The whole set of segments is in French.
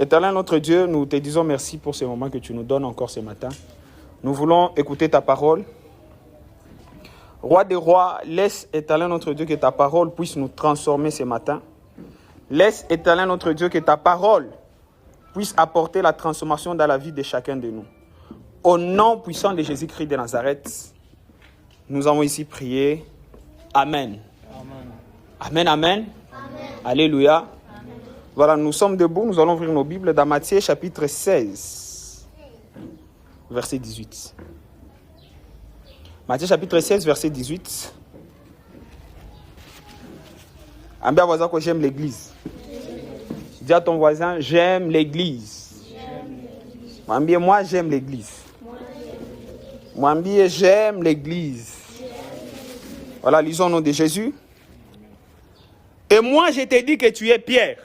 Éternel notre Dieu, nous te disons merci pour ce moment que tu nous donnes encore ce matin. Nous voulons écouter ta parole. Roi des rois, laisse, Éternel notre Dieu, que ta parole puisse nous transformer ce matin. Laisse, Éternel notre Dieu, que ta parole puisse apporter la transformation dans la vie de chacun de nous. Au nom puissant de Jésus-Christ de Nazareth, nous avons ici prié. Amen. Amen, amen. Amen. Alléluia. Amen. Voilà, nous sommes debout, nous allons ouvrir nos Bibles dans Matthieu chapitre 16, verset 18. Matthieu chapitre 16, verset 18. Ambia voisin que j'aime l'église. Dis à ton voisin, j'aime l'église. Mwambie, moi j'aime l'église. Mwambie, j'aime l'église. Voilà, lisons au nom de Jésus. Et moi je te dis que tu es Pierre.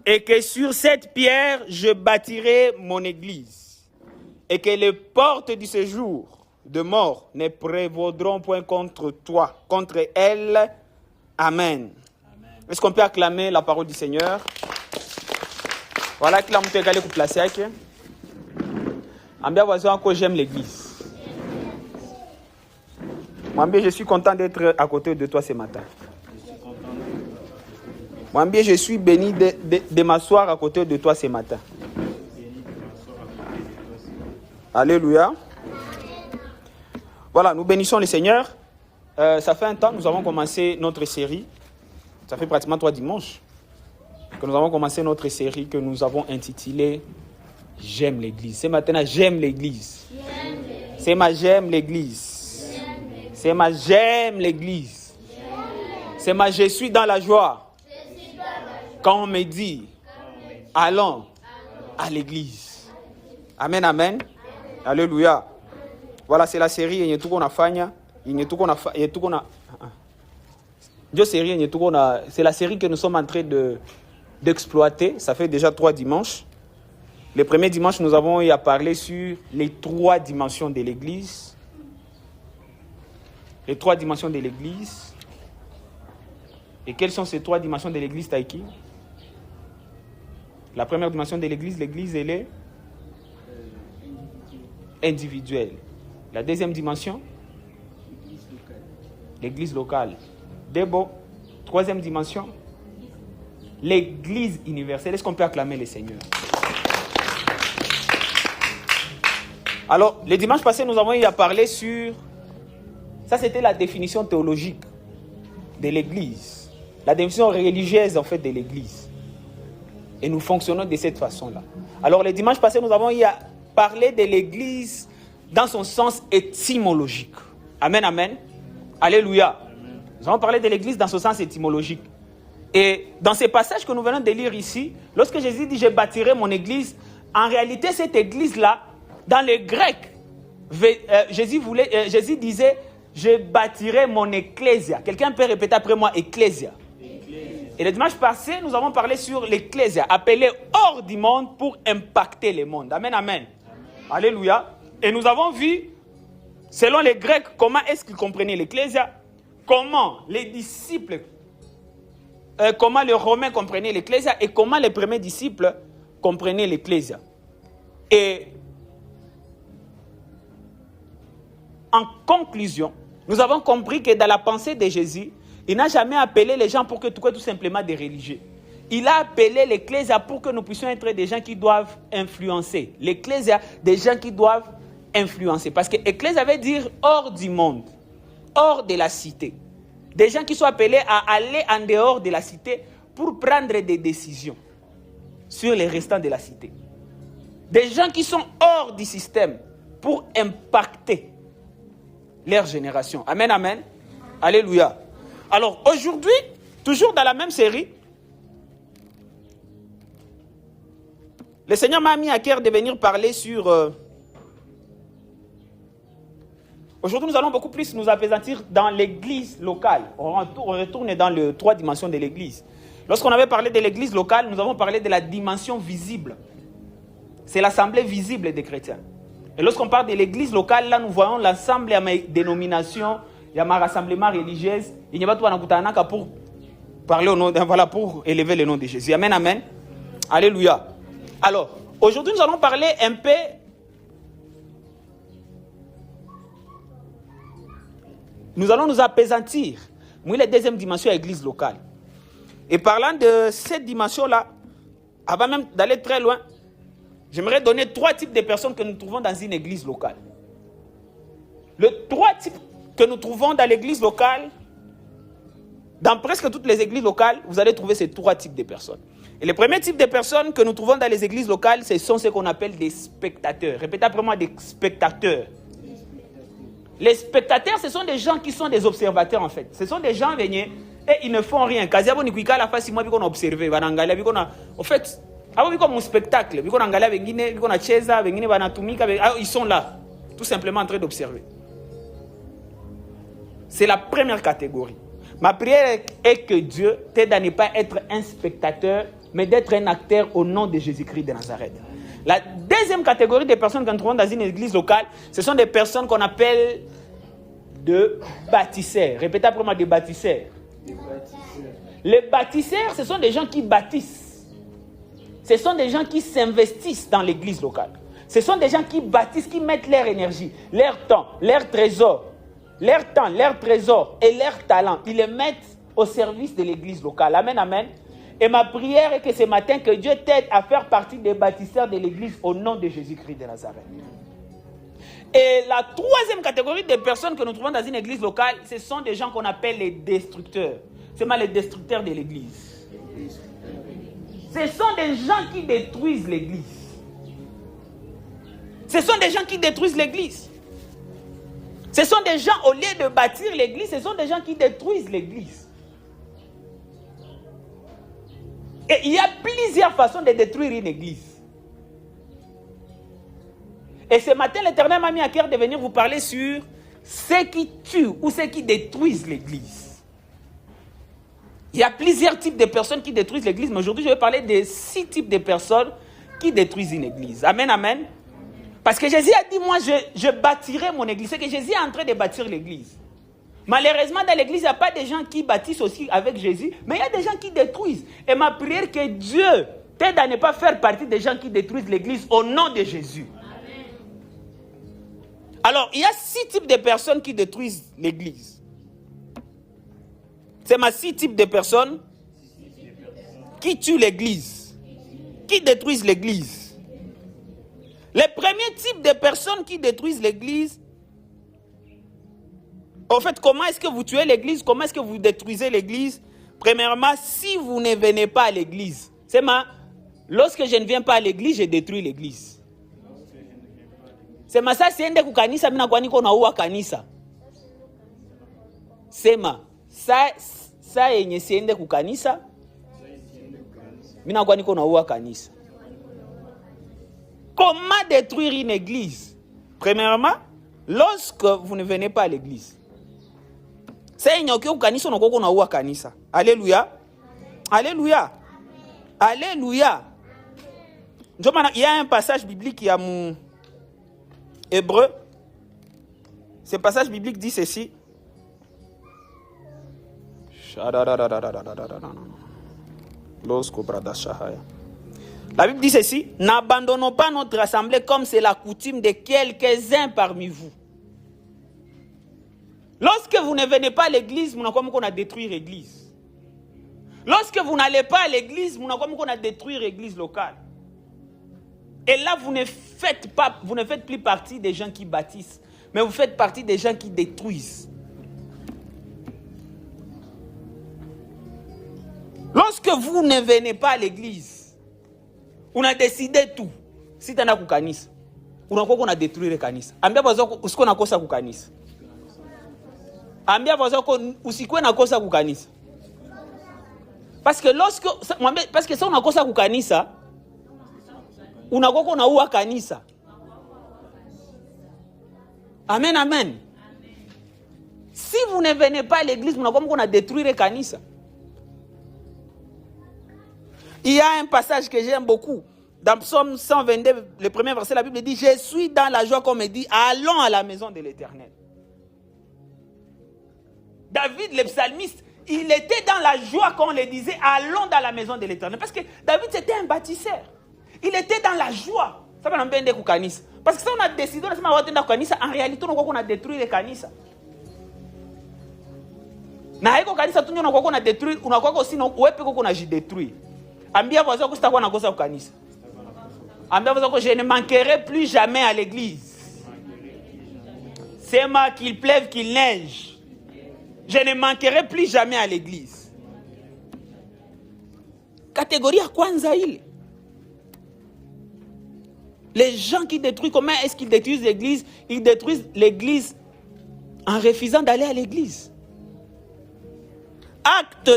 Et que sur cette pierre, je bâtirai mon église. Et que les portes du séjour de mort ne prévaudront point contre toi, contre elle. Amen. Amen. Est-ce qu'on peut acclamer la parole du Seigneur? Voilà, qui l'a monté pour placer. Ambia voisin que j'aime l'église. Mwambie, je suis content d'être à côté de toi ce matin. Mwambie, je suis béni de m'asseoir à côté de toi ce matin. Alléluia. Voilà, nous bénissons le Seigneur. Ça fait un temps que nous avons commencé notre série. Ça fait pratiquement 3 dimanches que nous avons commencé notre série que nous avons intitulée J'aime l'église. C'est maintenant j'aime l'église. C'est ma j'aime l'église. C'est ma j'aime l'église. C'est ma je suis dans la joie. Quand on me dit allons à l'église. Amen, amen. Alléluia. Voilà, c'est la série. C'est la série que nous sommes en train d'exploiter. Ça fait déjà 3 dimanches. Le premier dimanche, nous avons eu à parler sur les 3 dimensions de l'église. Les 3 dimensions de l'église. Et quelles sont ces 3 dimensions de l'église, Taïki? La première dimension de l'église, elle est individuelle. La deuxième dimension, l'église locale. Debo, troisième dimension, l'église universelle. Est-ce qu'on peut acclamer le Seigneur? Alors, le dimanche passé, nous avons eu à parler sur... Ça, c'était la définition théologique de l'église. La définition religieuse, en fait, de l'église. Et nous fonctionnons de cette façon-là. Alors, le dimanche passé, nous avons eu à parler de l'église dans son sens étymologique. Amen, amen. Alléluia. Amen. Nous avons parlé de l'église dans son sens étymologique. Et dans ces passages que nous venons de lire ici, lorsque Jésus dit « Je bâtirai mon église », en réalité, cette église-là, dans le grec, Jésus disait « Je bâtirai mon ecclésia ». Quelqu'un peut répéter après moi « ecclésia ». Et le dimanche passé, nous avons parlé sur l'ecclésia, appelée hors du monde pour impacter le monde. Amen, amen. Alléluia. Et nous avons vu, selon les Grecs, comment est-ce qu'ils comprenaient l'ecclésia, comment les disciples, comment les Romains comprenaient l'ecclésia et comment les premiers disciples comprenaient l'ecclésia. Et en conclusion, nous avons compris que dans la pensée de Jésus, il n'a jamais appelé les gens pour que tout simplement des religieux. Il a appelé l'ecclésia pour que nous puissions être des gens qui doivent influencer. L'ecclésia, des gens qui doivent influencer. Parce que ecclésia veut dire hors du monde, hors de la cité. Des gens qui sont appelés à aller en dehors de la cité pour prendre des décisions sur les restants de la cité. Des gens qui sont hors du système pour impacter leur génération. Amen, amen. Alléluia. Alors aujourd'hui, toujours dans la même série, le Seigneur m'a mis à cœur de venir parler sur... Aujourd'hui, nous allons beaucoup plus nous apaisantir dans l'église locale. On retourne dans les 3 dimensions de l'église. Lorsqu'on avait parlé de l'église locale, nous avons parlé de la dimension visible. C'est l'assemblée visible des chrétiens. Et lorsqu'on parle de l'église locale, là, nous voyons l'ensemble de mes dénominations, il y a ma rassemblement religieux, il n'y a pas tout pour parler au nom, voilà, pour élever le nom de Jésus. Amen, amen. Alléluia. Alors, aujourd'hui, nous allons parler un peu nous allons nous apaisantir. Oui, la deuxième dimension est l'église locale. Et parlant de cette dimension-là, avant même d'aller très loin, j'aimerais donner 3 types de personnes que nous trouvons dans une église locale. Les 3 types que nous trouvons dans l'église locale, dans presque toutes les églises locales, vous allez trouver ces 3 types de personnes. Et le premier type de personnes que nous trouvons dans les églises locales, ce sont ce qu'on appelle des spectateurs. Répétez après moi, des spectateurs. Les spectateurs, ce sont des gens qui sont des observateurs en fait. Ce sont des gens venus et ils ne font rien. En fait, comme un spectacle. Ils sont là, tout simplement en train d'observer. C'est la première catégorie. Ma prière est que Dieu t'aide à ne pas être un spectateur, mais d'être un acteur au nom de Jésus-Christ de Nazareth. La deuxième catégorie de personnes que nous trouvons dans une église locale, ce sont des personnes qu'on appelle de bâtisseurs. Répétez après moi, des bâtisseurs. Les bâtisseurs, ce sont des gens qui bâtissent. Ce sont des gens qui s'investissent dans l'église locale. Ce sont des gens qui bâtissent, qui mettent leur énergie, leur temps, leur trésor, leur temps, leur trésor et leur talent. Ils les mettent au service de l'église locale. Amen, amen. Et ma prière est que ce matin, que Dieu t'aide à faire partie des bâtisseurs de l'église au nom de Jésus-Christ de Nazareth. Et la troisième catégorie de personnes que nous trouvons dans une église locale, ce sont des gens qu'on appelle les destructeurs. C'est mal les destructeurs de l'église. Ce sont des gens qui détruisent l'église. Ce sont des gens qui détruisent l'église. Ce sont des gens, au lieu de bâtir l'église, ce sont des gens qui détruisent l'église. Et il y a plusieurs façons de détruire une église. Et ce matin, l'Éternel m'a mis à cœur de venir vous parler sur ceux qui tuent ou ceux qui détruisent l'église. Il y a plusieurs types de personnes qui détruisent l'église, mais aujourd'hui, je vais parler de 6 types de personnes qui détruisent une église. Amen, amen. Parce que Jésus a dit, moi, je bâtirai mon église. C'est que Jésus est en train de bâtir l'église. Malheureusement, dans l'église, il n'y a pas de gens qui bâtissent aussi avec Jésus, mais il y a des gens qui détruisent. Et ma prière, que Dieu t'aide à ne pas faire partie des gens qui détruisent l'église au nom de Jésus. Amen. Alors, il y a 6 types de personnes qui détruisent l'église. C'est ma 6 types de personnes qui tuent l'église, qui détruisent l'église. Les premiers types de personnes qui détruisent l'église, en fait, comment est-ce que vous tuez l'église? Comment est-ce que vous détruisez l'église? Premièrement, si vous ne venez pas à l'église. Lorsque je ne viens pas à l'église, je détruis l'église. Sema, ça c'est ende kukanisa, mina kwa niko na uwa kanisa. Sema, ça yenye siende kukanisa, mina kwa niko na uwa kanisa. Comment détruire une église? Premièrement, lorsque vous ne venez pas à l'église. Alléluia. Alléluia. Alléluia. Il y a un passage biblique qui est mon hébreu. Ce passage biblique dit ceci. La Bible dit ceci. N'abandonnons pas notre assemblée comme c'est la coutume de quelques-uns parmi vous. Lorsque vous ne venez pas à l'église, vous n'avez pas qu'on a détruit l'église. Lorsque vous n'allez pas à l'église, vous n'avez pas qu'on a détruit l'église locale. Et là, vous ne faites plus partie des gens qui bâtissent, mais vous faites partie des gens qui détruisent. Lorsque vous ne venez pas à l'église, on a décidé tout. Si tu as un kanisa, on a détruit le kanisa. Ambia bazo usko na kosa kukanisa. Ambia bazo usikwe na kosa kukanisa. Parce que ça on a kosa kukanisa, on a uwa kanisa. Amen, amen. Si vous ne venez pas à l'église, on a détruit le kanisa. Il y a un passage que j'aime beaucoup. Dans Psaume 122, le premier verset, la Bible dit « Je suis dans la joie qu'on me dit, allons à la maison de l'Éternel. » David, le psalmiste, il était dans la joie quand on le disait, allons dans la maison de l'Éternel. Parce que David, c'était un bâtisseur. Il était dans la joie. Ça va nous faire kanisa. Parce que ça, on a décidé, en réalité, on a détruit les kanisa. Na hiko kanisa tu ndio unakuwa détruire, unakuwa aussi wewe peko kuna jidétruire. Ambia voisin ko sitakuwa nakosa kanisa. Ambia voisin ko je ne manquerai plus jamais à l'église. C'est moi qu'il pleuve, qu'il neige. Je ne manquerai plus jamais à l'église. Catégorie à kwanza ile. Les gens qui détruisent, comment est-ce qu'ils détruisent l'église? Ils détruisent l'église en refusant d'aller à l'église. Acte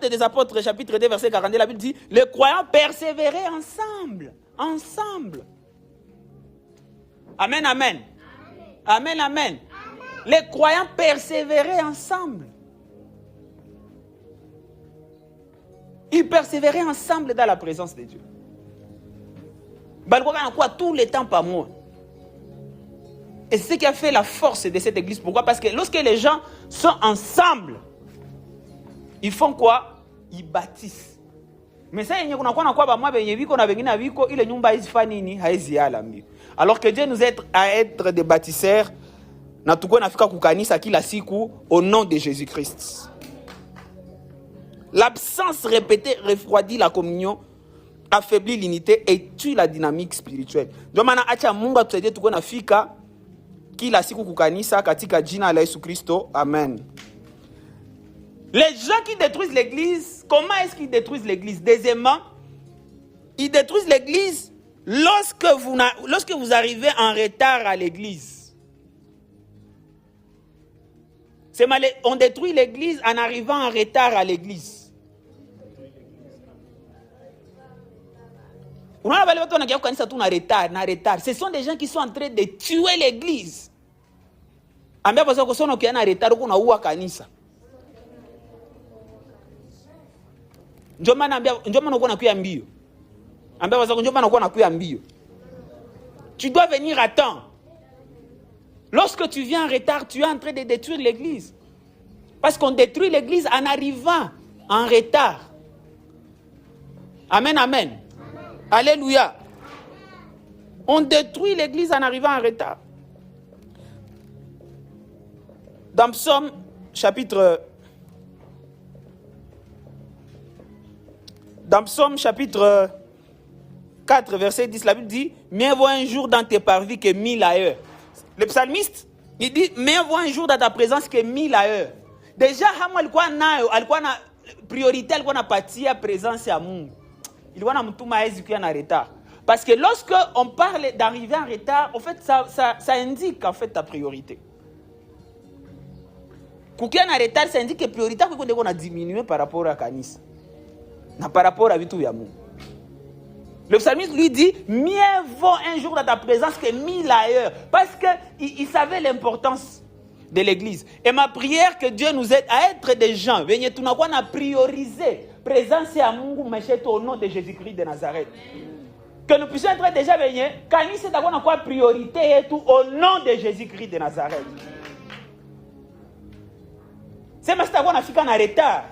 des apôtres, chapitre 2, verset 42, la Bible dit, les croyants persévéraient ensemble. Ensemble. Amen, amen. Amen, amen. Les croyants persévéraient ensemble. Ils persévéraient ensemble dans la présence de Dieu. Tout le temps par moi. Et c'est ce qui a fait la force de cette église. Pourquoi? Parce que lorsque les gens sont ensemble, ils font quoi? Ils bâtissent. Mais ça, alors que Dieu nous aide à être des bâtisseurs, au nom de Jésus-Christ. L'absence répétée refroidit la communion, affaiblit l'unité et tue la dynamique spirituelle. Donc maintenant, acha Mungu atusaidie tuko nafika kila siku kukanisa katika jina la Yesu Kristo. Amen. Les gens qui détruisent l'église, comment est-ce qu'ils détruisent l'église? Deuxièmement, ils détruisent l'église lorsque vous arrivez en retard à l'église. C'est mal, on détruit l'église en arrivant en retard à l'église. Ce sont des gens qui sont en train de tuer l'église. Tu dois venir à temps. Lorsque tu viens en retard, tu es en train de détruire l'église. Parce qu'on détruit l'église en arrivant en retard. Amen, amen. Alléluia. On détruit l'église en arrivant en retard. Dans Psaume chapitre 4, verset 10, la Bible dit, mieux vaut un jour dans tes parvis que 1000 ailleurs. Le psalmiste, il dit, mieux vaut un jour dans ta présence que 1000 ailleurs. Déjà, alikuwa na priorité, alikuwa na patia présence ya Mungu. Ilikuwa na mtu maezi kuya na retard. Parce que lorsque on parle d'arriver en retard, en fait, ça indique en fait ta priorité. Kukia na retard, ça indique que priorité qu'on a diminué par rapport à Kanisa. Par rapport à Vitu ya Mungu. Le psalmiste lui dit, mieux vaut un jour dans ta présence que 1000 ailleurs. Parce qu'il savait l'importance de l'église. Et ma prière, que Dieu nous aide à être des gens. Venez, tout n'a a priorisé. Présence à Mungu, Meshete, au nom de Jésus-Christ de Nazareth. Que nous puissions être déjà venus. Quand il s'est d'avoir quoi priorité et tout, au nom de Jésus-Christ de Nazareth. C'est ma stagon a en retard.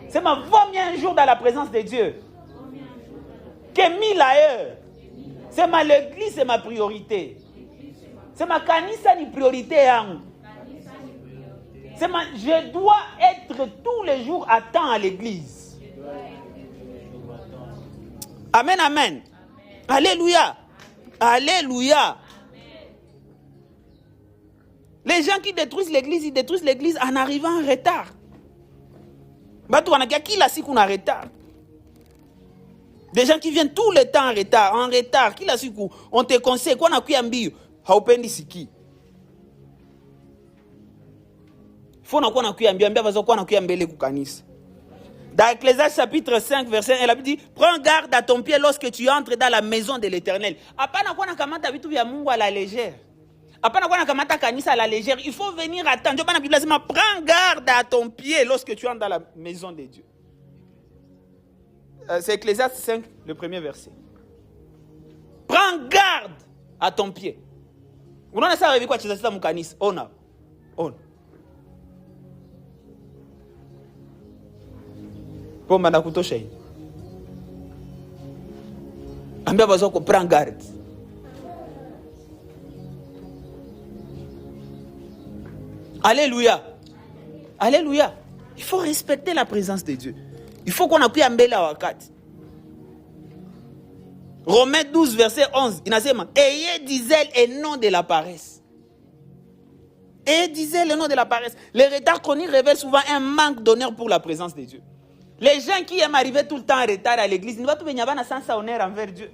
C'est ma vaut mieux un jour dans la présence de Dieu. Que 1000 ailleurs. C'est ma l'église, c'est ma priorité. C'est ma kanisa ni priorité. Je dois être tous les jours à temps à l'église. Amen, amen. Alléluia. Alléluia. Les gens qui détruisent l'église, ils détruisent l'église en arrivant en retard. Des gens qui viennent tout le temps en retard. Qui l'a su on te conseille qu'on a kuambio, haupendi siki. Faut na kuambia ambia bazo kwa na kuambele kukanisa. Dans Ecclésiaste chapitre 5 verset 1, elle a dit prends garde à ton pied lorsque tu entres dans la maison de l'Éternel. Apana kwa na kamata vitu vya Mungu à la légère. Apana kwa na kamata kanisa à la légère. Il faut venir à temps. Dieu la Bible dit prends garde à ton pied lorsque tu entres dans la maison de Dieu. C'est Ecclésiaste 5, le premier verset. Prends garde à ton pied. Unaona sawa hivi kwa cheza mukanisa. Ona. Pour Manakutosha. Ambia bazo ko prend garde. Alléluia. Alléluia. Il faut respecter la présence de Dieu. Il faut qu'on appuie à mbela wakati. Romains 12, verset 11. Il a dit, ayez du zèle et non de la paresse. Ayez du zèle et non de la paresse. Les retards chroniques révèlent souvent un manque d'honneur pour la présence de Dieu. Les gens qui aiment arriver tout le temps en retard à l'église, ils ne vont pas trouver sans honneur envers Dieu.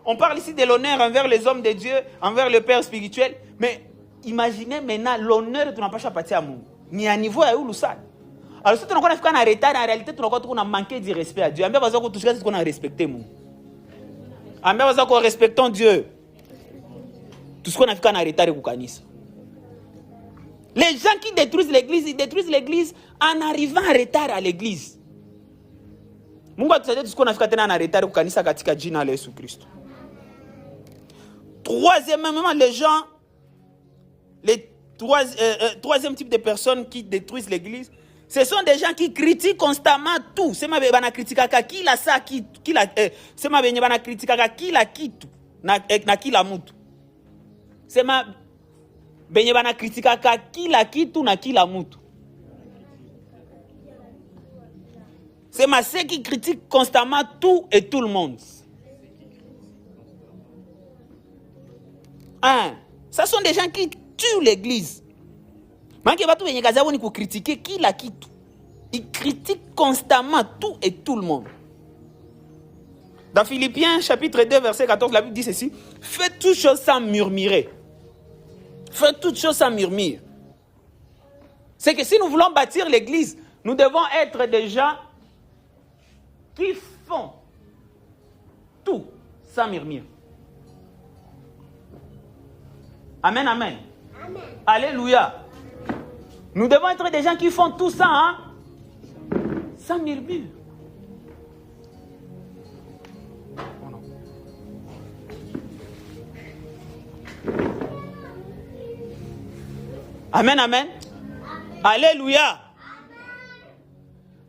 On parle ici de l'honneur envers les hommes de Dieu, envers le Père spirituel. Mais imaginez maintenant l'honneur tu n'as pas partir à mon. Ni à niveau à où ça. Alors si tu n'as pas fait un retard, en réalité tu n'as manqué du respect à Dieu. On va tout ce qu'on a respecté mon. On va qu'on respectons Dieu. Tout ce qu'on a fait en retard au canis. Les gens qui détruisent l'église, ils détruisent l'église en arrivant en retard à l'église. Mungu atusaidie tout ce qu'on a fait en retard au canis katika jina la Yesu Kristo. Troisièmement, les gens, troisième type de personnes qui détruisent l'église, ce sont des gens qui critiquent constamment tout. C'est ma bana critique qui la ça qui la c'est ma bana critique qui la kitu na qui la mutu. C'est ma bana critique qui la kitu na qui la mutu. C'est ma ceux qui critiquent constamment tout et tout le monde. Ce sont des gens qui tuent l'église. Ils critiquent constamment tout et tout le monde. Dans Philippiens chapitre 2 verset 14, la Bible dit ceci: faites toutes choses sans murmurer. Faites toutes choses sans murmure. C'est que si nous voulons bâtir l'église, nous devons être des gens qui font tout sans murmure. Amen, amen. Amen. Alléluia. Nous devons être des gens qui font tout ça, hein? Sans murmure. Oh non. Amen, amen. Amen. Alléluia. Amen.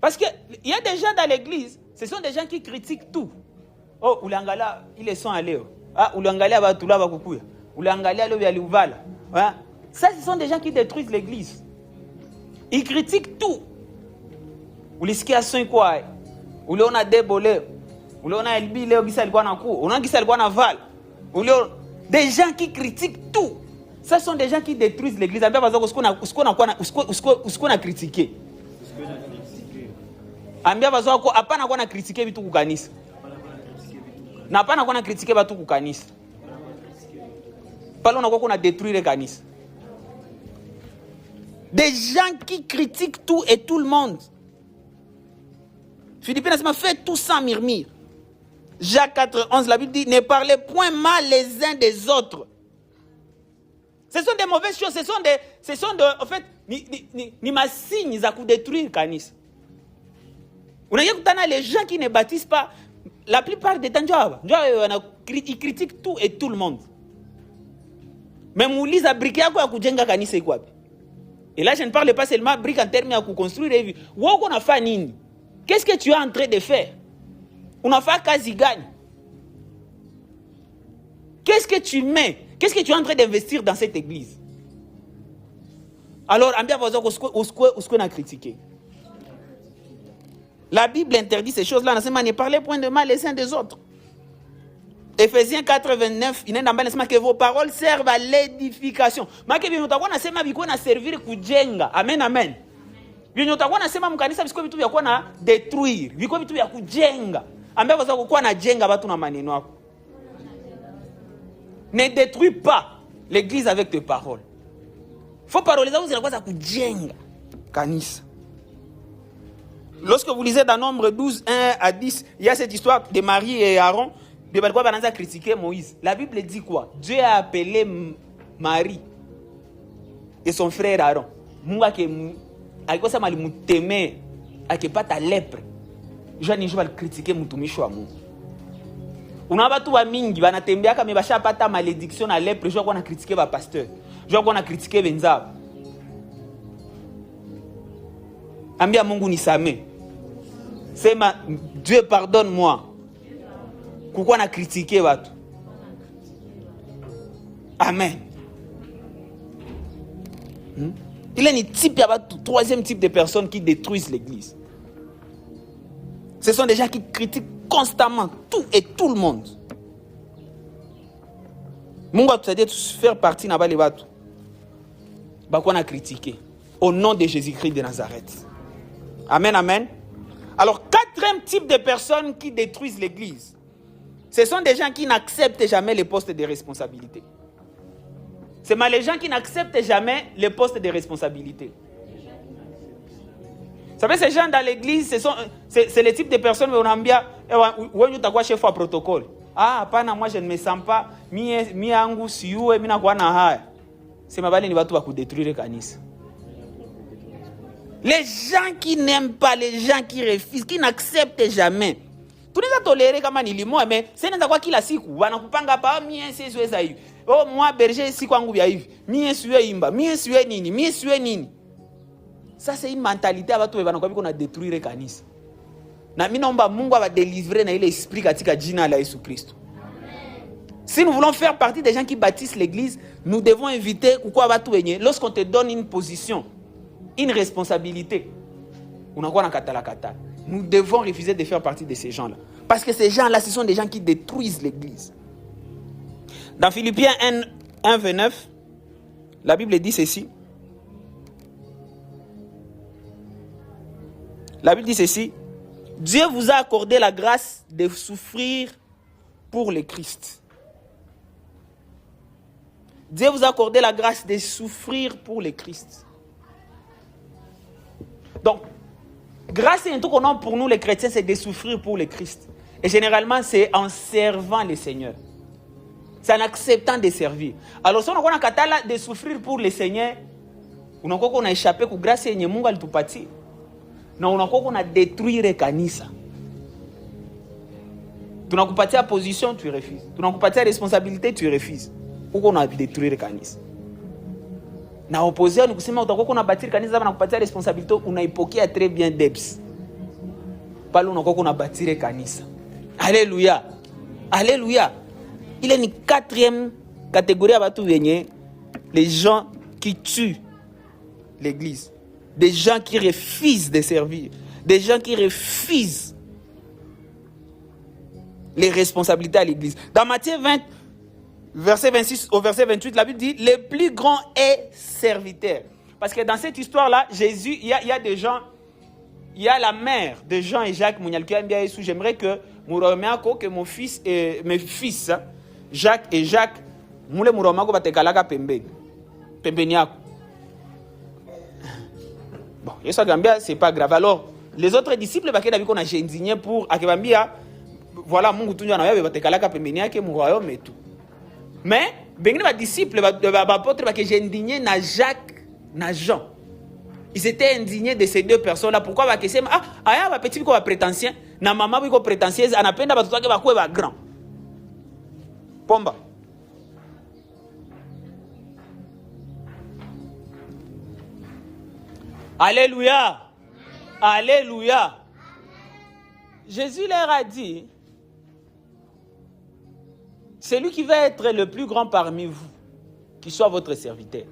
Parce qu'il y a des gens dans l'église, ce sont des gens qui critiquent tout. Oh, Oulangala, ils sont allés. Ah, Oulangala va tout là, va coucou. Oulangala, le va l'ouvala. Ça, ce sont des gens qui détruisent l'église. Ils critiquent tout. Ou les skiations quoi? Ou les on a débolé. Ou les on a elbi, les on a na kou. On a gisal na val. Ou les des gens qui critiquent tout. Ce sont des gens qui détruisent l'église. Ce qu'on a critiqué. Ambia bazo ko apana kwa na critiquer bitu ku kanisa. Na apana kwa na critiquer batu ku kanisa. Palo na kwa na détruire kanisa. Des gens qui critiquent tout et tout le monde. Philippiens a fait tout sans murmure. Jacques 4:11, la Bible dit: ne parlez point mal les uns des autres. Ce sont des mauvaises choses. Ce sont en fait, ni ma signe za ku détruire kanisa. Les gens qui ne baptisent pas, la plupart des temps, ils critiquent tout et tout le monde. Même Moulise a briqué à quoi kujenga kanisa iko wapi? Et là, je ne parle pas seulement brique en termes de construire des vies. Qu'est-ce que tu es en train de faire? On a fait quasi gagne. Qu'est-ce que tu mets? Qu'est-ce que tu es en train d'investir dans cette église? Alors, ce qu'on a critiqué. La Bible interdit ces choses-là. Ne parlez point de mal les uns des autres. Ephésiens 4:29, il dit que vos paroles servent à l'édification. Amen, amen. Détruire. Ne détruis pas l'église avec tes paroles. Faut parler kanisa. Lorsque vous lisez dans Nombre 12, 1 à 10, il y a cette histoire de Marie et Aaron. Ils ont critiqué Moïse. La Bible dit quoi? Dieu a appelé Marie et son frère Aaron. Moi qui ai pas ta lèpre. Je vais critiquer mutumishi wa Mungu. Una watu wa mingi banatembea kama bashapata malédiction na lèpre, je vais critiquer ba pasteur. Je vais critiquer benzao. Ambia Mungu nisame. C'est ma... Dieu pardonne-moi. Pourquoi on a critiqué Batou? Amen. Il y a un type, troisième type de personnes qui détruisent l'église. Ce sont des gens qui critiquent constamment tout et tout le monde. Mungu atusaidie faire partie na bale batu. Bakwa na critiqué au nom de Jésus-Christ de Nazareth. Amen, amen. Alors, quatrième type de personnes qui détruisent l'église, ce sont des gens qui n'acceptent jamais les postes de responsabilité. C'est mal les gens qui n'acceptent jamais les postes de responsabilité. Vous savez, ces gens dans l'église, c'est le type de personnes où on a bien, où on a chef au protocole. Ah, pana, moi je ne me sens pas, mi angu siue, mi na kwa na haya. C'est ma bale ni batu ba ku détruire kanisa. Les gens qui n'aiment pas, les gens qui refusent, qui n'acceptent jamais. Tunaweza tolere kama ni limo, mais c'est nenda kwa kila siku wanakupanga pa mie siwe za hivi. Oh, moi berger si kwangu bya hivi. Mie siwe imba, mie siwe nini, mie siwe nini. Ça c'est une mentalité abatu banakuwa biko na détruire kanisa. Na mimi naomba Mungu va délivrer na ile esprit katika jina la Yesu Kristo. Si nous voulons faire partie des gens qui bâtissent l'église, nous devons éviter pourquoi abatu wenye lorsqu'on te donne une position, une responsabilité. Unakuwa na katala katala. Nous devons refuser de faire partie de ces gens-là. Parce que ces gens-là, ce sont des gens qui détruisent l'église. Dans Philippiens 1, 29, la Bible dit ceci. La Bible dit ceci. Dieu vous a accordé la grâce de souffrir pour le Christ. Dieu vous a accordé la grâce de souffrir pour le Christ. Donc, grâce et tout qu'on a pour nous les chrétiens, c'est de souffrir pour le Christ. Et généralement, c'est en servant le Seigneur. C'est en acceptant de servir. Alors, si on a katala de souffrir pour le Seigneur, on a échappé que grâce et Mungu alitupati. Na on a détruire kanisa. Tu n'as pas ta position, tu refuses. Tu n'as pas ta responsabilité, tu refuses. Pourquoi on a détruire kanisa? Na opposé nous kusema utakuwa kuna bâtir kanisa na kupatia responsabilité unaipokea très bien debs. Pale unakuwa kuna bâtir kanisa. Alléluia. Alléluia. Il est une quatrième catégorie à batu wenye les gens qui tuent l'église, des gens qui refusent de servir, des gens qui refusent les responsabilités à l'église. Dans Matthieu 20 verset 26 au verset 28, la Bible dit, le plus grand est serviteur. Parce que dans cette histoire-là, Jésus, il y a des gens, il y a la mère de Jean et Jacques, j'aimerais que mon fils et mes fils, Jacques et Jacques, bon, c'est pas grave. Alors, les autres disciples, qu'on a indigné pour, voilà, mon goutou, mon royaume et tout. Mais, les disciples, les apôtres, j'ai indigné na Jacques, na Jean. Ils étaient indignés de ces deux personnes-là. Pourquoi? Parce que c'est un petit peu prétentieux, na maman qui est prétentieuse, on a peine à grand. Pomba. Alléluia. Alléluia. Jésus leur a dit, celui qui va être le plus grand parmi vous, qui soit votre serviteur.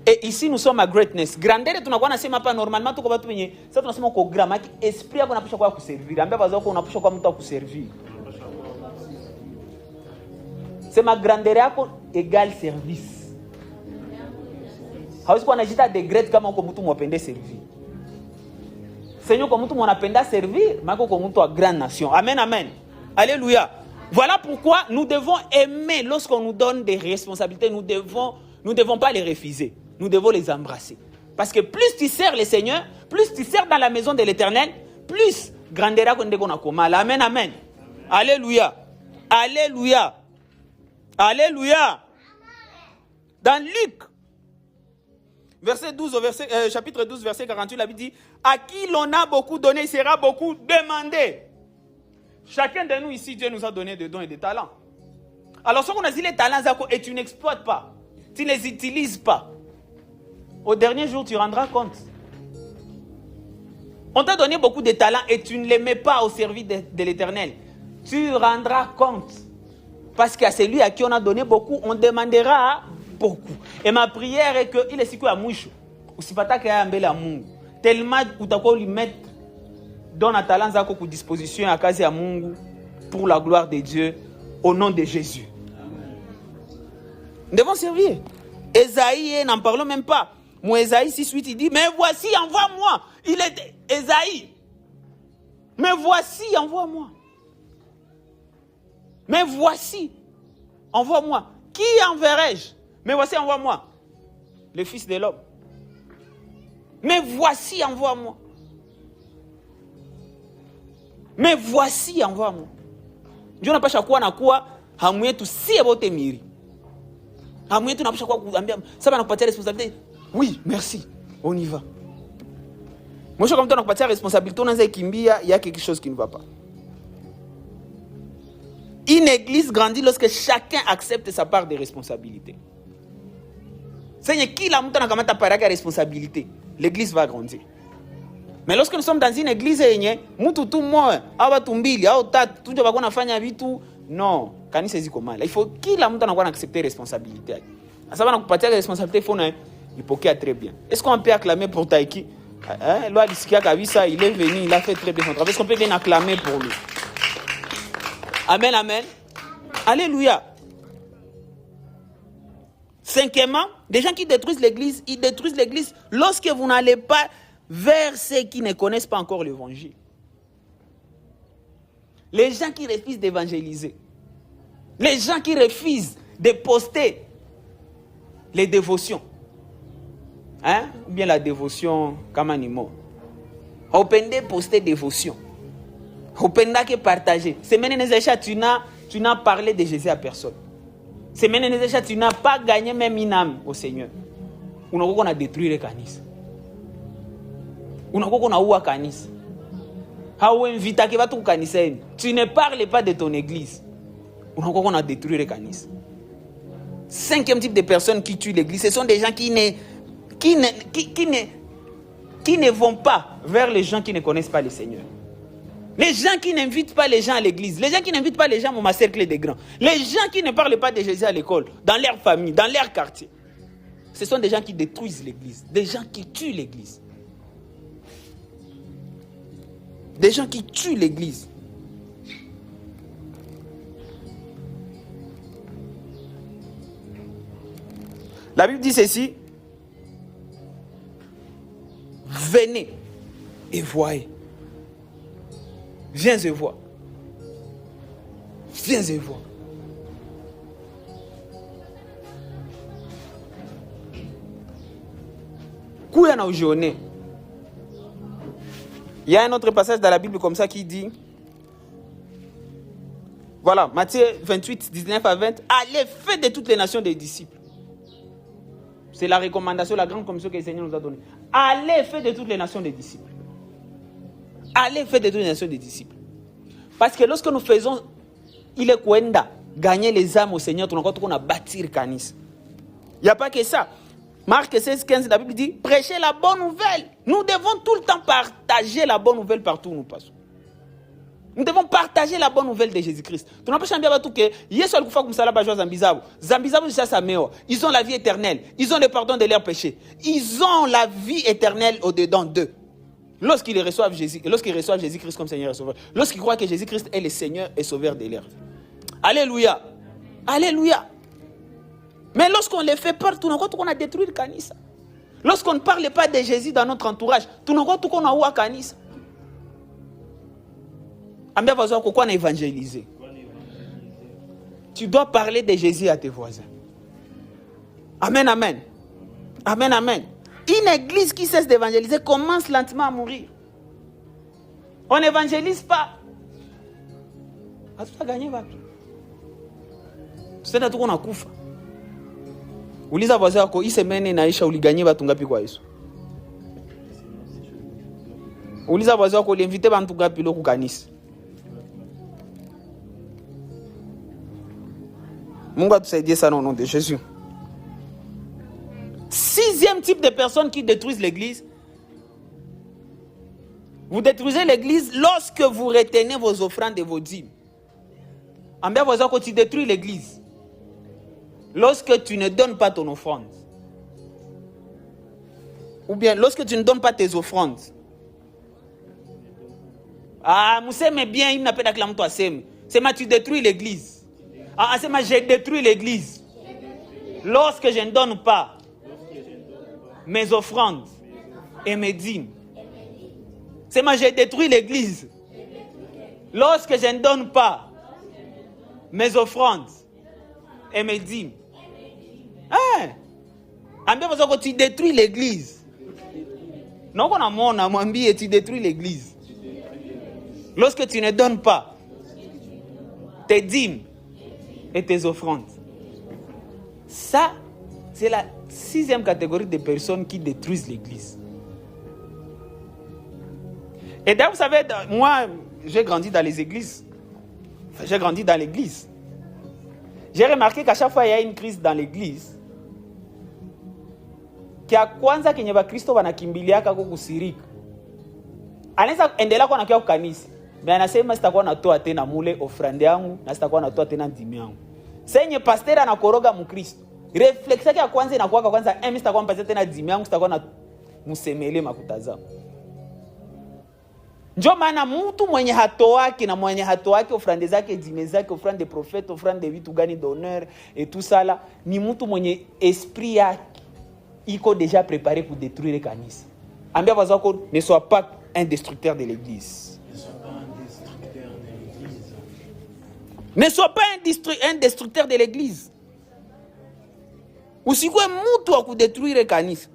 Et ici, nous sommes à greatness. Grandeur, tu n'as pas pas normalement, tu n'as pas venir. Ça, tu n'as pas grammar. Esprit, on a pu quoi servir. On a pu quoi servir. C'est ma grandeur égale service. Hawezi kuwa najita de great kama uko mtu mwapende servir. Seigneur, comme mtu mwapenda servir, mako ko mtu wa grande nation. Amen, amen. Alléluia. Voilà pourquoi nous devons aimer lorsqu'on nous donne des responsabilités, nous devons pas les refuser. Nous devons les embrasser. Parce que plus tu sers le Seigneur, plus tu sers dans la maison de l'Éternel, plus grandera qu'on a comme. Amen, amen. Alléluia. Alléluia. Alléluia. Dans Luc, chapitre 12, verset 48, la Bible dit, à qui l'on a beaucoup donné, il sera beaucoup demandé. Chacun de nous ici, Dieu nous a donné des dons et des talents. Alors, ce qu'on a dit, les talents, et tu n'exploites pas, tu ne les utilises pas, au dernier jour, tu rendras compte. On t'a donné beaucoup de talents et tu ne les mets pas au service de l'Éternel. Tu rendras compte. Parce qu'à celui à qui on a donné beaucoup, on demandera beaucoup. Et ma prière est qu'il est si à mouche. Tellement utakuwa lui mettre dans la talent zako ku disposition à kazi ya Mungu pour la gloire de Dieu au nom de Jésus. Nous devons servir. Ésaïe, n'en parlons même pas. Mon Ésaïe 6:8, il dit, mais voici, envoie-moi. Il est Ésaïe. Mais voici, envoie-moi. Mais voici, envoie-moi. Qui enverrai-je? Mais voici, envoie-moi. Le Fils de l'homme. Mais voici, envoie-moi. Mais voici, envoie-moi. Dieu n'a pas chaque fois, hamu yetu si ebote miri. Hamu yetu n'a pas chaque fois kuambia ça va nous passer responsabilité. Oui, merci. On y va. Moi je comme toi n'a pas responsabilité, on a kimbia, il y a quelque chose qui ne va pas. Une église grandit lorsque chacun accepte sa part de responsabilité. C'est qui la montagne n'a pas de responsabilité. L'église va grandir. Mais lorsque nous sommes dans une église, non, il faut qu'il a accepter responsabilité. Ça va nous partir de responsabilité, il faut très bien. Est-ce qu'on peut acclamer pour Taïki? Il est venu, il a fait très bien son travail. Est-ce qu'on peut bien acclamer pour lui? Amen, amen. Alléluia. Cinquièmement, des gens qui détruisent l'église, ils détruisent l'église lorsque vous n'allez pas vers ceux qui ne connaissent pas encore l'évangile. Les gens qui refusent d'évangéliser. Les gens qui refusent de poster les dévotions. Hein? Ou bien la dévotion comme animaux. Open de poster dévotion. Open de partager. Tu n'as parlé de Jésus à personne. Tu n'as pas gagné même une âme au Seigneur. On a détruit le canis. On a oué canis. Tu ne parles pas de ton église. On a détruit le canis. Cinquième type de personnes qui tuent l'église, ce sont des gens qui ne vont pas vers les gens qui ne connaissent pas le Seigneur. Les gens qui n'invitent pas les gens à l'église, les gens qui n'invitent pas les gens au cercle des grands, les gens qui ne parlent pas de Jésus à l'école, dans leur famille, dans leur quartier. Ce sont des gens qui détruisent l'église, des gens qui tuent l'église. Des gens qui tuent l'église. La Bible dit ceci. Venez et voyez. Viens et vois. Viens et vois. Kouya na ujione. Il y a un autre passage dans la Bible comme ça qui dit, voilà, Matthieu 28, 19 à 20, allez, faites de toutes les nations des disciples. C'est la recommandation, la grande commission que le Seigneur nous a donnée. Allez, faites de toutes les nations des disciples. Allez, faites de toutes les nations des disciples. Parce que lorsque nous faisons, il est Kwenda, gagner les âmes au Seigneur, on a bâti le canis. Il n'y a pas que ça. Marc 16, 15, la Bible dit, prêchez la bonne nouvelle. Nous devons tout le temps partager la bonne nouvelle partout où nous passons. Nous devons partager la bonne nouvelle de Jésus-Christ. Tu n'as pas changé tout que ils ont la vie éternelle. Ils ont le pardon de leurs péchés. Ils ont la vie éternelle au-dedans d'eux. Lorsqu'ils reçoivent Jésus-Christ comme Seigneur et Sauveur. Lorsqu'ils croient que Jésus-Christ est le Seigneur et Sauveur de leur vie. Alléluia. Alléluia. Mais lorsqu'on les fait peur, tout on a détruit le canisa. Lorsqu'on ne parle pas de Jésus dans notre entourage, tout on a oué canisa. Pourquoi on a évangélisé? Tu dois parler de Jésus à tes voisins. Amen, amen. Amen, amen. Une église qui cesse d'évangéliser commence lentement à mourir. On n'évangélise pas. Tu as gagné, va. C'est tout qu'on a koufa. Uliza voisin wako hii semene inaisha uliganye watu ngapi kwa Yesu? Uliza voisin wako uliinvite watu ngapi leo kukanisa? Mungu atusaidie sana au nom de Jésus. Sixième type de personnes qui détruisent l'église. Vous détruisez l'église lorsque vous retenez vos offrandes et vos dîmes. En bien voisin, quand tu détruis l'église, lorsque tu ne donnes pas ton offrande, ou bien lorsque tu ne donnes pas tes offrandes. Ah, Moussé, mais bien, il n'a pas d'acclamé toi, c'est ma tu détruis l'église. Ah, c'est ma j'ai détruit l'église. Lorsque je ne donne pas mes offrandes et mes dîmes. C'est ma j'ai détruit l'église. Lorsque je ne donne pas mes offrandes et mes dîmes. Hein? En bien faisant que tu détruis l'église. Non, on a mon amambi et tu détruis l'église. Lorsque tu ne donnes pas tes dîmes et tes offrandes. Ça, c'est la 6e catégorie de personnes qui détruisent l'église. Et d'ailleurs, vous savez, moi, j'ai grandi dans les églises. Enfin, j'ai grandi dans l'église. J'ai remarqué qu'à chaque fois il y a une crise dans l'église, kia kwanza kenye ba Kristo wanakimbiliaka kukusirika. Anaweza endelea kwa nakia kanisa. Mais anasema sitakuwa natoa tena mule ofrande yangu na sitakuwa natoa tena ndimi yangu. Senye pasteur anakoroga mkristo. Reflex yake ya kwanza inakuwa kwanza mimi sitakuwa mpatia tena ndimi yangu, sitakuwa na msemele makuta zao. Ndio maana mtu mwenye hatoaki na mwenye hatoaki ofrande zake, dîmes zake, ofrande de prophète, ofrande de vitu gani d'honneur et tout ça là, ni mtu mwenye esprit yake iko déjà préparé pour détruire le kanisa. Ambia wazo wako ne sois pas un destructeur de l'église. Ne sois pas un destructeur de l'église. Usikwe mtu wa kudétruire kanisa.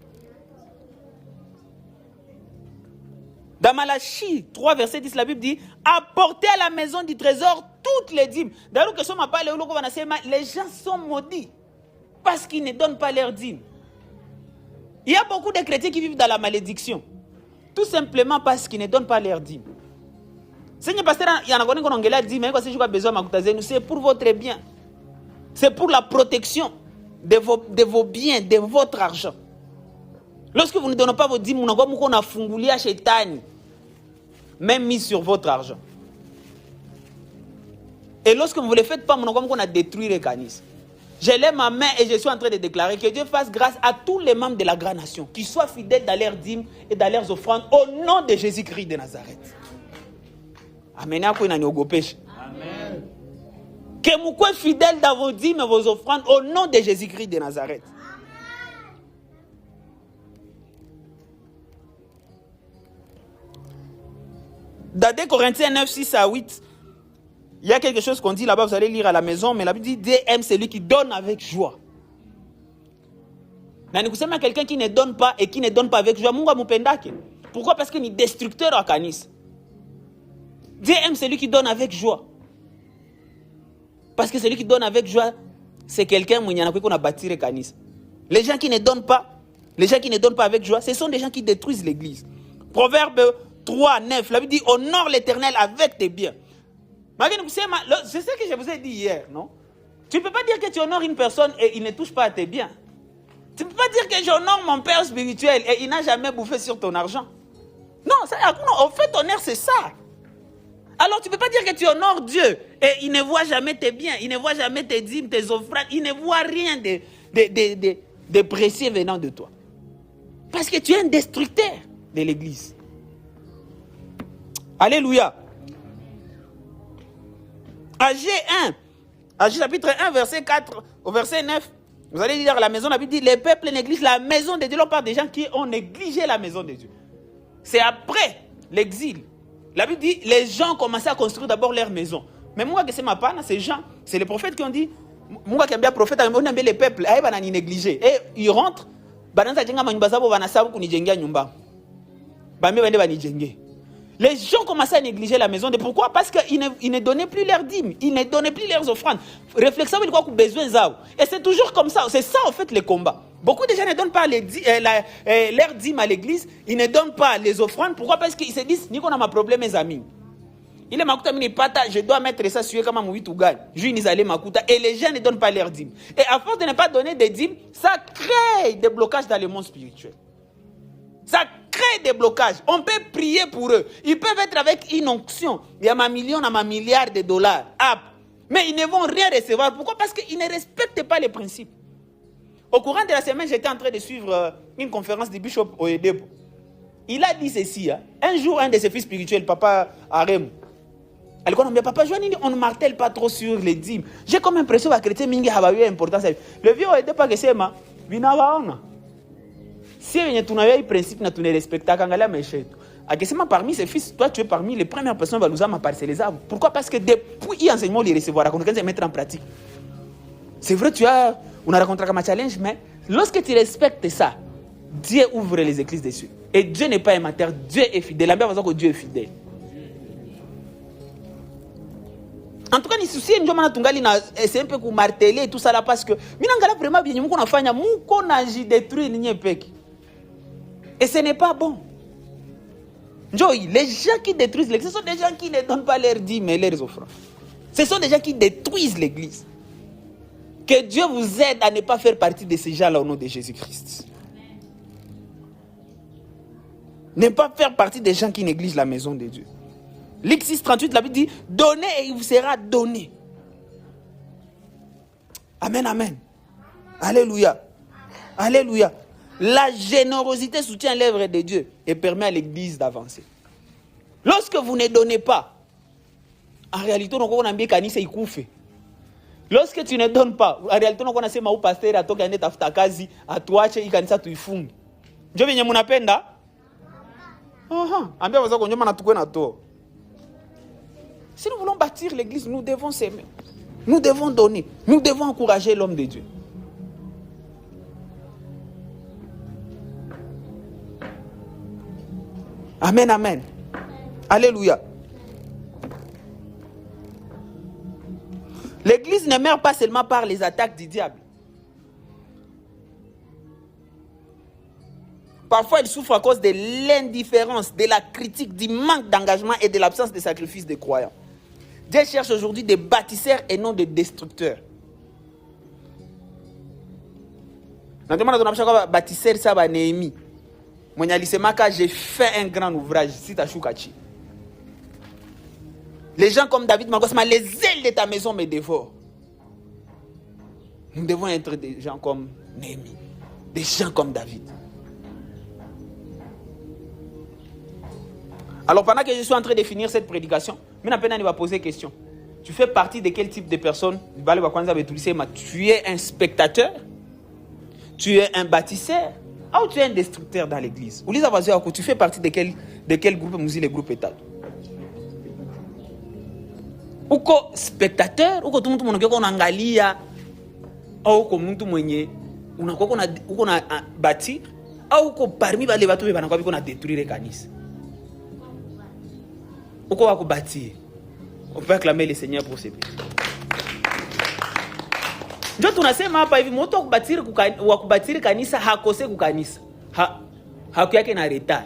Dans Malachie 3, verset 10, la Bible dit « Apportez à la maison du trésor toutes les dîmes. » D'ailleurs, les gens sont maudits parce qu'ils ne donnent pas leurs dîmes. Il y a beaucoup de chrétiens qui vivent dans la malédiction. Tout simplement parce qu'ils ne donnent pas leurs dîmes. C'est pour votre bien. C'est pour la protection de vos biens, de votre argent. Lorsque vous ne donnez pas vos dîmes, vous avez fungulia shetani, même mis sur votre argent. Et lorsque vous ne le faites pas, vous avez détruit les canis. Je lève ma main et je suis en train de déclarer que Dieu fasse grâce à tous les membres de la grande nation, qui soient fidèles dans leurs dîmes et dans leurs offrandes, au nom de Jésus-Christ de Nazareth. Amen. Amen. Que vous soyez fidèles dans vos dîmes et vos offrandes, au nom de Jésus-Christ de Nazareth. Dans 2 Corinthiens 9, 6 à 8, il y a quelque chose qu'on dit là-bas, vous allez lire à la maison, mais la Bible dit Dieu aime celui qui donne avec joie. Nous sommes quelqu'un qui ne donne pas et qui ne donne pas avec joie. Pourquoi? Parce qu'il est destructeur à Canis. Dieu aime celui qui donne avec joie. Parce que celui qui donne avec joie, c'est quelqu'un qui a bâti le Canis. Les gens qui ne donnent pas, avec joie, ce sont des gens qui détruisent l'église. Proverbe 3, 9, la Bible dit honore l'Éternel avec tes biens. C'est ce que je vous ai dit hier, non? Tu ne peux pas dire que tu honores une personne et il ne touche pas à tes biens. Tu ne peux pas dire que j'honore mon père spirituel et il n'a jamais bouffé sur ton argent. Non, en fait, honneur, c'est ça. Alors, tu ne peux pas dire que tu honores Dieu et il ne voit jamais tes biens, il ne voit jamais tes dîmes, tes offrandes, il ne voit rien de précieux venant de toi. Parce que tu es un destructeur de l'église. Alléluia. Agé chapitre 1, verset 4 au verset 9. Vous allez lire la maison, la Bible dit, les peuples négligent la maison de Dieu. On parle des gens qui ont négligé la maison de Dieu. C'est après l'exil. La Bible dit, les gens commençaient à construire d'abord leur maison. Mais moi, c'est ma panne, ces gens, c'est les prophètes qui ont dit, moi qui aime bien prophète, on aime bien les peuples, ils négligé. Et ils rentrent, les gens commençaient à négliger la maison. Pourquoi? Parce qu'ils ne donnaient plus leurs dîmes, ils ne donnaient plus leurs offrandes. Réflexion, ils ont besoin d'eux. Et c'est toujours comme ça. C'est ça, en fait, les combats. Beaucoup de gens ne donnent pas leurs dîmes à l'église, ils ne donnent pas les offrandes. Pourquoi? Parce qu'ils se disent, Nico, on a un problème, mes amis. Il est makuta mini pata, je dois mettre ça sur comme un mouit ou gagne. Et les gens ne donnent pas leurs dîmes. Et à force de ne pas donner des dîmes, ça crée des blocages dans le monde spirituel. Ça crée créent des blocages. On peut prier pour eux. Ils peuvent être avec une onction. Il y a ma million, à ma milliard de dollars. Mais ils ne vont rien recevoir. Pourquoi? Parce qu'ils ne respectent pas les principes. Au courant de la semaine, j'étais en train de suivre une conférence du Bishop Oyedepo. Il a dit ceci. Un jour, un de ses fils spirituels, Papa Arem, elle dit, mais Papa Joanny, on ne martèle pas trop sur les dîmes. J'ai comme l'impression que les chrétiens mingi a eu importance. Le vieux Oyedepo que c'est ma, vinawaona. Si tu n'avais pas de principe, tu ne respectes pas quand parmi ses fils, toi tu es parmi les premières personnes qui vont parcéler les arbres. Pourquoi? Parce que depuis l'enseignement, les recevoir, on va mettre en pratique. C'est vrai, on a rencontré un challenge, mais lorsque tu respectes ça, Dieu ouvre les églises dessus. Et Dieu n'est pas un amateur, Dieu est fidèle. La même façon que Dieu est fidèle. En tout cas, les soucis, c'est un peu pour marteler et tout ça là parce que, vraiment bien, on a fait un détruit et ce n'est pas bon. Les gens qui détruisent l'église, ce sont des gens qui ne donnent pas leurs dîmes et leurs offrandes. Ce sont des gens qui détruisent l'église. Que Dieu vous aide à ne pas faire partie de ces gens-là au nom de Jésus-Christ. Ne pas faire partie des gens qui négligent la maison de Dieu. Luc 6, 38, la Bible dit, donnez et il vous sera donné. Amen, amen. Alléluia. Alléluia. La générosité soutient l'œuvre de Dieu et permet à l'église d'avancer. Lorsque vous ne donnez pas, en réalité, on a bien kanisa ikufe. Lorsque tu ne donnes pas, en réalité, on a sema au pasteur atoke ande tafuta kazi atuache ikanisa tuifunge. Ndio venye mnapenda? Ambia wazako njoma natukwe na to. Si nous voulons bâtir l'église, nous devons s'aimer. Nous devons donner. Nous devons encourager l'homme de Dieu. Amen, amen. Alléluia. L'église ne meurt pas seulement par les attaques du diable. Parfois, elle souffre à cause de l'indifférence, de la critique, du manque d'engagement et de l'absence de sacrifice des croyants. Dieu cherche aujourd'hui des bâtisseurs et non des destructeurs. Bâtisseur, ça va Néhémie. J'ai fait un grand ouvrage. Les gens comme David, les ailes de ta maison me dévorent. Nous devons être des gens comme Néhémie. Des gens comme David. Alors pendant que je suis en train de finir cette prédication, je vais poser une question. Tu fais partie de quel type de personne? Tu es un spectateur? Tu es un bâtisseur? Ou tu es un destructeur dans l'église? Tu fais partie de quel groupe? Le groupe État. Ou comme spectateur? Ou comme tout le monde qui a angalia? Ou comme tout le monde qui a bâti? Ou comme parmi les bateaux qui a détruit les canis? Ou comme on bâtir? On peut acclamer le Seigneur pour ses pays. Ndio tunasema hapa hivi mtu kubatiri kanisa hakose kukanisa. Haku yake na retard.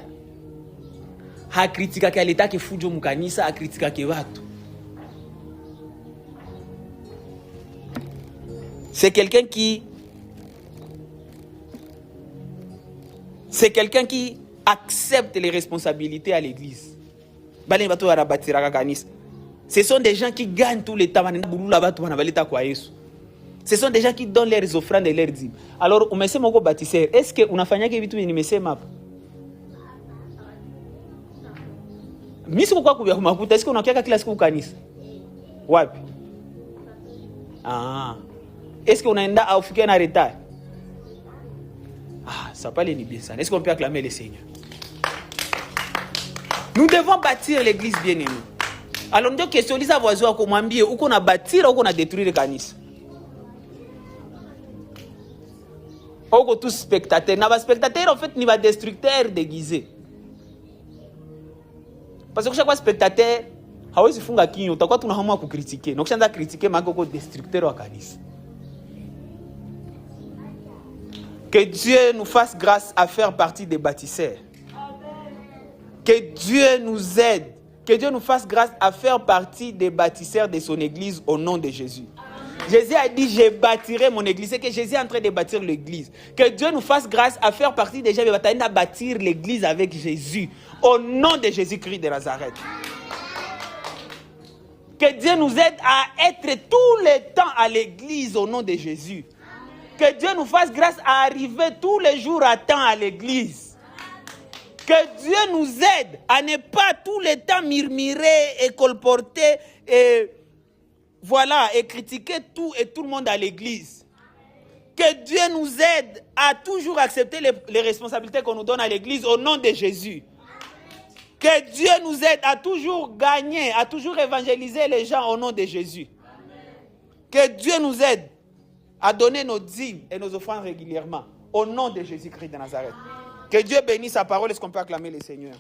Hakritika kia leta ke fujo mukanisa, hakritika ke watu. C'est quelqu'un qui accepte les responsabilités à l'église. Bale bato ya batira kanisa. Ce sont des gens qui gagnent tout le temps. Ce sont des gens qui donnent leurs offrandes et leurs dîmes. Alors, umesema uko bâtisseur. Est-ce que unafanyaka vitu nimesema hapa? Mimi siko kwa kubia makuta. Est-ce que unakiaka kila siku kanisa? Wapi? Est-ce que unaenda au fikia na retard? Ça parle ni bien ça. Est-ce qu'on peut acclamer le Seigneur? Nous devons bâtir l'église bien-aimée. Alors, nous question lisa voisin ko mwambie uko na bâtir uko na détruire kanisa. Uko tous spectateurs. Na ba spectateurs en fait ni ba destructeurs déguisés. Parce que chaque spectateur hawezi funga kinyo utakuwa tunahamwa kukritiquer. Na ukishaanza critiquer mako ko destructeur wa kanisa. Que Dieu nous fasse grâce à faire partie des bâtisseurs. Que Dieu nous aide. Que Dieu nous fasse grâce à faire partie des bâtisseurs de son église au nom de Jésus. Jésus a dit, je bâtirai mon église. C'est que Jésus est en train de bâtir l'église. Que Dieu nous fasse grâce à faire partie des gens qui vont bâtir l'église avec Jésus. Au nom de Jésus-Christ de Nazareth. Que Dieu nous aide à être tous les temps à l'église au nom de Jésus. Que Dieu nous fasse grâce à arriver tous les jours à temps à l'église. Que Dieu nous aide à ne pas tous les temps murmurer et colporter et voilà, et critiquer tout et tout le monde à l'église. Que Dieu nous aide à toujours accepter les responsabilités qu'on nous donne à l'église au nom de Jésus. Que Dieu nous aide à toujours gagner, à toujours évangéliser les gens au nom de Jésus. Que Dieu nous aide à donner nos dîmes et nos offrandes régulièrement au nom de Jésus-Christ de Nazareth. Que Dieu bénisse sa parole. Est-ce qu'on peut acclamer le Seigneur?